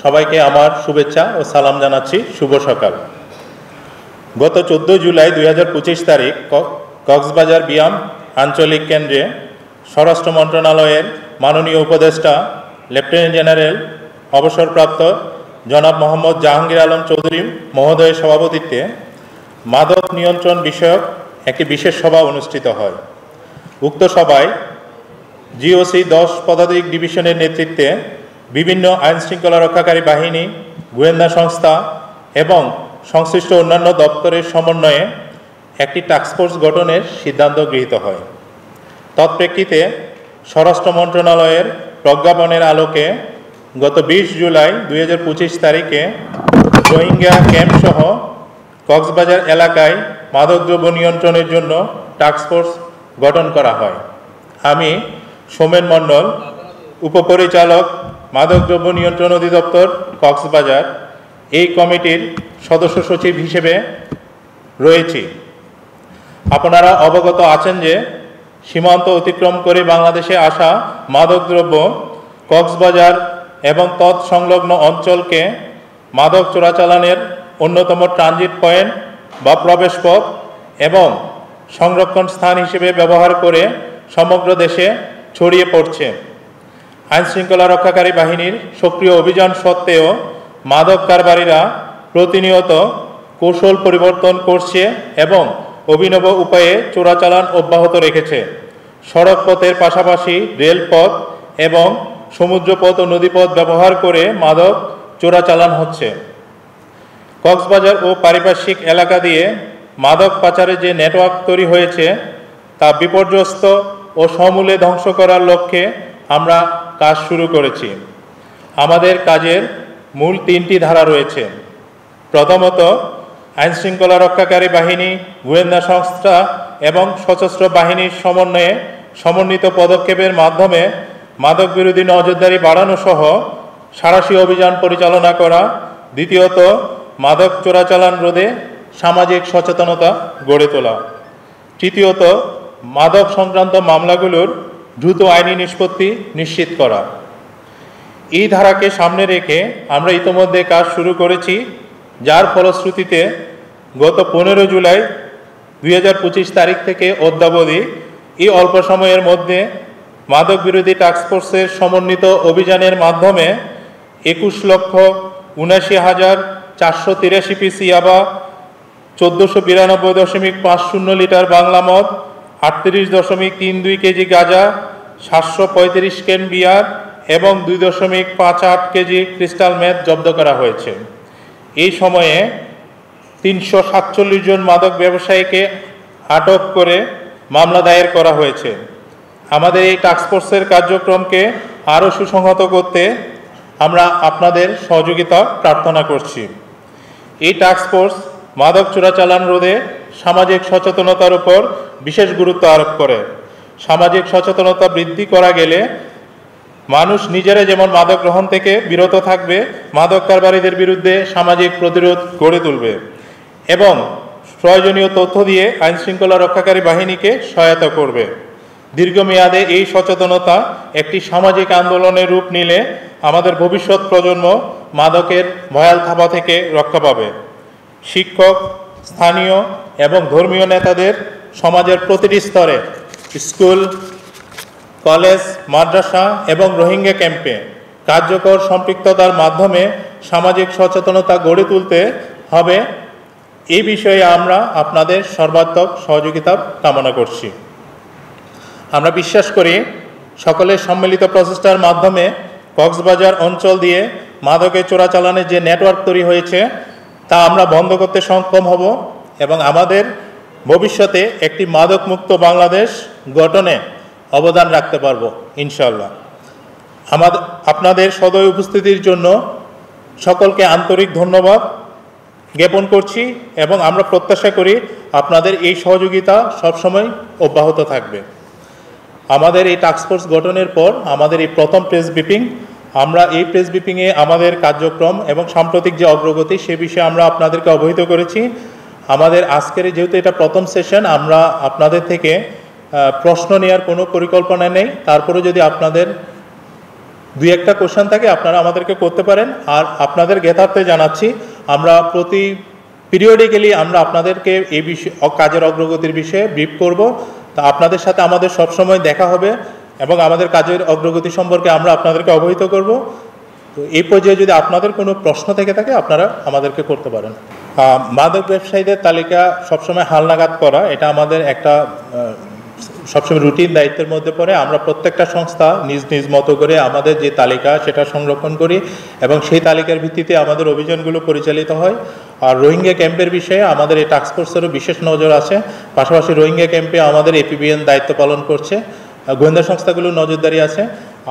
সবাইকে আমার শুভেচ্ছা ও সালাম জানাচ্ছি। শুভ সকাল। গত 14 জুলাই 2025 তারিখ কক্সবাজার বিয়াম আঞ্চলিক কেন্দ্রে স্বরাষ্ট্র মন্ত্রণালয়ের মাননীয় উপদেষ্টা লেফটেন্যান্ট জেনারেল অবসরপ্রাপ্ত জনাব মোহাম্মদ জাহাঙ্গীর আলম চৌধুরী মহোদয়ের সভাপতিত্বে মাদক নিয়ন্ত্রণ বিষয়ক একটি বিশেষ সভা অনুষ্ঠিত হয়। উক্ত সভায় জিওসি 10 পদাতিক ডিভিশনের নেতৃত্বে বিভিন্ন আইনশৃঙ্খলা রক্ষাকারী বাহিনী, গোয়েন্দা সংস্থা এবং সংশ্লিষ্ট অন্যান্য দপ্তরের সমন্বয়ে একটি টাস্কফোর্স গঠনের সিদ্ধান্ত গৃহীত হয়। তৎপ্রেক্ষিতে স্বরাষ্ট্র মন্ত্রণালয়ের প্রজ্ঞাপনের আলোকে গত 20 জুলাই 2025 তারিখে রোহিঙ্গা ক্যাম্পসহ কক্সবাজার এলাকায় মাদকদ্রব্য নিয়ন্ত্রণের জন্য টাস্কফোর্স গঠন করা হয়। আমি সোমেন মণ্ডল, উপপরিচালক মাদকদ্রব্য নিয়ন্ত্রণ অধিদপ্তর কক্সবাজার, এই কমিটির সদস্য সচিব হিসেবে রয়েছি। আপনারা অবগত আছেন যে সীমান্ত অতিক্রম করে বাংলাদেশে আসা মাদকদ্রব্য কক্সবাজার এবং তৎসংলগ্ন অঞ্চলকে মাদক চোরাচালানের অন্যতম ট্রানজিট পয়েন্ট বা প্রবেশপথ এবং সংরক্ষণ স্থান হিসেবে ব্যবহার করে সমগ্র দেশে ছড়িয়ে পড়ছে। আইনশৃঙ্খলা রক্ষাকারী বাহিনীর সক্রিয় অভিযান সত্ত্বেও মাদক কারবারিরা প্রতিনিয়ত কৌশল পরিবর্তন করছে এবং অভিনব উপায়ে চোরাচালান অব্যাহত রেখেছে। সড়ক পথের পাশাপাশি রেলপথ এবং সমুদ্রপথ ও নদীপথ ব্যবহার করে মাদক চোরাচালান হচ্ছে। কক্সবাজার ও পারিপার্শ্বিক এলাকা দিয়ে মাদক পাচারের যে নেটওয়ার্ক তৈরি হয়েছে তা বিপর্যস্ত ও সমূলে ধ্বংস করার লক্ষ্যে আমরা কাজ শুরু করেছি। আমাদের কাজের মূল 3টি ধারা রয়েছে। প্রথমত, আইনশৃঙ্খলা রক্ষাকারী বাহিনী, গোয়েন্দা সংস্থা এবং সশস্ত্র বাহিনীর সমন্বয়ে সমন্বিত পদক্ষেপের মাধ্যমে মাদক বিরোধী নজরদারি বাড়ানো সহ সাঁড়াশি অভিযান পরিচালনা করা। দ্বিতীয়ত, মাদক চোরাচালান রোধে সামাজিক সচেতনতা গড়ে তোলা। তৃতীয়ত, মাদক সংক্রান্ত মামলাগুলোর দ্রুত আইনি নিষ্পত্তি নিশ্চিত করা। এই ধারাকে সামনে রেখে আমরা ইতোমধ্যে কাজ শুরু করেছি, যার ফলশ্রুতিতে গত 15 জুলাই 2025 তারিখ থেকে অদ্যাবধি এই অল্প সময়ের মধ্যে মাদক বিরোধী টাস্কফোর্সের সমন্বিত অভিযানের মাধ্যমে 21,79,483 পিস ইয়াবা, 1492.50 লিটার বাংলা মদ, 38.32 কেজি গাঁজা, 735 ক্যান বিয়ার এবং 2.58 কেজি ক্রিস্টাল মেথ জব্দ করা হয়েছে। এই সময়ে 347 জন মাদক ব্যবসায়ীকে আটক করে মামলা দায়ের করা হয়েছে। আমাদের এই টাস্কফোর্সের কার্যক্রমকে আরও সুসংহত করতে আমরা আপনাদের সহযোগিতা প্রার্থনা করছি। এই টাস্কফোর্স মাদক চোরাচালান রোধে সামাজিক সচেতনতার উপর বিশেষ গুরুত্ব আরোপ করে। সামাজিক সচেতনতা বৃদ্ধি করা গেলে মানুষ নিজেরা যেমন মাদক গ্রহণ থেকে বিরত থাকবে, মাদক কারবারিদের বিরুদ্ধে সামাজিক প্রতিরোধ গড়ে তুলবে এবং প্রয়োজনীয় তথ্য দিয়ে আইনশৃঙ্খলা রক্ষাকারী বাহিনীকে সহায়তা করবে। দীর্ঘমেয়াদে এই সচেতনতা একটি সামাজিক আন্দোলনের রূপ নিলে আমাদের ভবিষ্যৎ প্রজন্ম মাদকের ভয়াল থাবা থেকে রক্ষা পাবে। শিক্ষক, স্থানীয় এবং ধর্মীয় নেতাদের সমাজের প্রতিটি স্তরে, স্কুল, কলেজ, মাদ্রাসা এবং রোহিঙ্গা ক্যাম্পে কার্যকর সম্পৃক্ততার মাধ্যমে সামাজিক সচেতনতা গড়ে তুলতে হবে। এই বিষয়ে আমরা আপনাদের সর্বাত্মক সহযোগিতা কামনা করছি। আমরা বিশ্বাস করি সকলের সম্মিলিত প্রচেষ্টার মাধ্যমে কক্সবাজার অঞ্চল দিয়ে মাদকের চোরাচালানের যে নেটওয়ার্ক তৈরি হয়েছে তা আমরা বন্ধ করতে সক্ষম হব এবং আমাদের ভবিষ্যতে একটি মাদকমুক্ত বাংলাদেশ গঠনে অবদান রাখতে পারব ইনশাআল্লাহ। আপনাদের সদয় উপস্থিতির জন্য সকলকে আন্তরিক ধন্যবাদ জ্ঞাপন করছি এবং আমরা প্রত্যাশা করি আপনাদের এই সহযোগিতা সবসময় অব্যাহত থাকবে। আমাদের এই টাস্কফোর্স গঠনের পর আমাদের এই প্রথম প্রেস ব্রিফিং, আমরা এই প্রেস ব্রিফিংয়ে আমাদের কার্যক্রম এবং সাম্প্রতিক যে অগ্রগতি সে বিষয়ে আমরা আপনাদেরকে অবহিত করেছি। আমাদের আজকের যেহেতু এটা প্রথম সেশন, আমরা আপনাদের থেকে প্রশ্ন নেওয়ার কোনো পরিকল্পনা নেই। তারপরে যদি আপনাদের দুই একটা কোশ্চেন থাকে আপনারা আমাদেরকে করতে পারেন। আর আপনাদের জ্ঞাতার্থে জানাচ্ছি, আমরা প্রতি পিরিয়ডিক্যালি আমরা আপনাদেরকে এই বিষয়ে কাজের অগ্রগতির বিষয়ে ব্রিফ করব। তা আপনাদের সাথে আমাদের সবসময় দেখা হবে এবং আমাদের কাজের অগ্রগতি সম্পর্কে আমরা আপনাদেরকে অবহিত করব। তো এই পর্যায়ে যদি আপনাদের কোনো প্রশ্ন থেকে থাকে আপনারা আমাদেরকে করতে পারেন। মাদক ব্যবসায়ীদের তালিকা সবসময় হালনাগাদ করা, এটা আমাদের একটা সবসময় রুটিন দায়িত্বের মধ্যে পড়ে। আমরা প্রত্যেকটা সংস্থা নিজ নিজ মতো করে আমাদের যে তালিকা সেটা সংরক্ষণ করি এবং সেই তালিকার ভিত্তিতে আমাদের অভিযানগুলো পরিচালিত হয়। আর রোহিঙ্গা ক্যাম্পের বিষয়ে আমাদের এই টাস্কফোর্সেরও বিশেষ নজর আছে। পাশাপাশি রোহিঙ্গা ক্যাম্পে আমাদের এপিবিএন দায়িত্ব পালন করছে, গোয়েন্দা সংস্থাগুলোর নজরদারি আছে।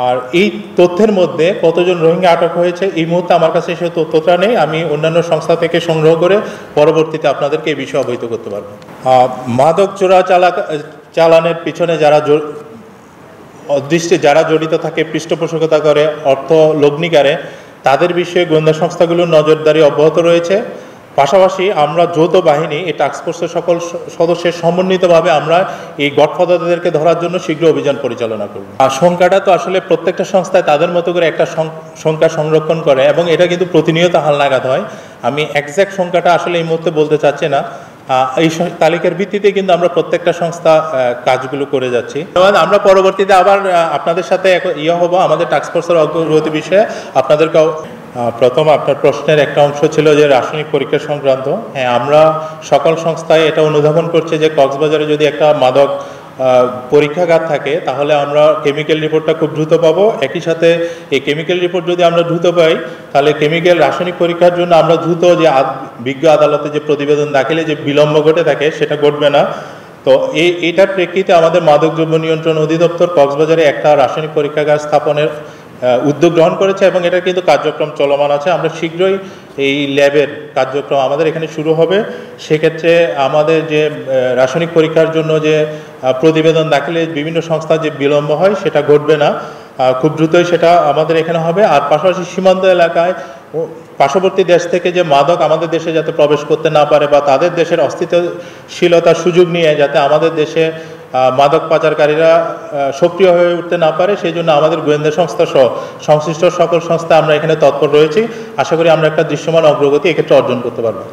আর এই তথ্যের মধ্যে কতজন রোহিঙ্গা আটক হয়েছে এই মুহূর্তে আমার কাছে সেই তথ্যটা নেই, আমি অন্যান্য সংস্থা থেকে সংগ্রহ করে পরবর্তীতে আপনাদেরকে এই বিষয়ে অবহিত করতে পারবো। মাদক চালানের পিছনে অদৃষ্টে যারা জড়িত থাকে, পৃষ্ঠপোষকতা করে, অর্থ লগ্নি করে, তাদের বিষয়ে গোয়েন্দা সংস্থাগুলোর নজরদারি অব্যাহত রয়েছে। পাশাপাশি আমরা যৌথ বাহিনী এই টাস্কফোর্সের সকল সদস্যের সমন্বিতভাবে আমরা এই গডফাদারদেরকে ধরার জন্য শীঘ্র অভিযান পরিচালনা করব। আর সংখ্যাটা তো আসলে প্রত্যেকটা সংস্থায় তাদের মতো করে একটা সংখ্যা সংরক্ষণ করে এবং এটা কিন্তু প্রতিনিয়ত হালনাগাদ হয়। আমি এক্স্যাক্ট সংখ্যাটা আসলে এই মুহূর্তে বলতে চাচ্ছি না। এই তালিকার ভিত্তিতে কিন্তু আমরা প্রত্যেকটা সংস্থা কাজগুলো করে যাচ্ছি। আমরা পরবর্তীতে আবার আপনাদের সাথে হব আমাদের টাস্কফোর্সের অগ্রগতি বিষয়ে আপনাদেরকে। প্রথম আপনার প্রশ্নের একটা অংশ ছিল যে রাসায়নিক পরীক্ষা সংক্রান্ত। হ্যাঁ, আমরা সকল সংস্থায় এটা অনুধাবন করছি যে কক্সবাজারে যদি একটা মাদক পরীক্ষাগার থাকে তাহলে আমরা কেমিক্যাল রিপোর্টটা খুব দ্রুত পাবো। একই সাথে এই কেমিক্যাল রিপোর্ট যদি আমরা দ্রুত পাই তাহলে রাসায়নিক পরীক্ষার জন্য আমরা দ্রুত যে বিজ্ঞ আদালতে যে প্রতিবেদন দাখিলে যে বিলম্ব ঘটে থাকে সেটা ঘটবে না। তো এইটার প্রেক্ষিতে আমাদের মাদকদ্রব্য নিয়ন্ত্রণ অধিদপ্তর কক্সবাজারে একটা রাসায়নিক পরীক্ষাগার স্থাপনের উদ্যোগ গ্রহণ করেছে এবং এটা কিন্তু কার্যক্রম চলমান আছে। আমরা শীঘ্রই এই ল্যাবের কার্যক্রম আমাদের এখানে শুরু হবে। সেক্ষেত্রে আমাদের যে রাসায়নিক পরীক্ষার জন্য যে প্রতিবেদন দাখিলে বিভিন্ন সংস্থার যে বিলম্ব হয় সেটা ঘটবে না, খুব দ্রুতই সেটা আমাদের এখানে হবে। আর পাশাপাশি সীমান্ত এলাকায় পার্শ্ববর্তী দেশ থেকে যে মাদক আমাদের দেশে যাতে প্রবেশ করতে না পারে বা তাদের দেশের অস্তিত্বশীলতার সুযোগ নিয়ে যাতে আমাদের দেশে মাদক পাচারকারীরা সক্রিয় হয়ে উঠতে না পারে, সেই জন্য আমাদের গোয়েন্দা সংস্থা সহ সংশ্লিষ্ট সকল সংস্থা আমরা এখানে তৎপর রয়েছি। আশা করি আমরা একটা দৃশ্যমান অগ্রগতি এক্ষেত্রে অর্জন করতে পারবো।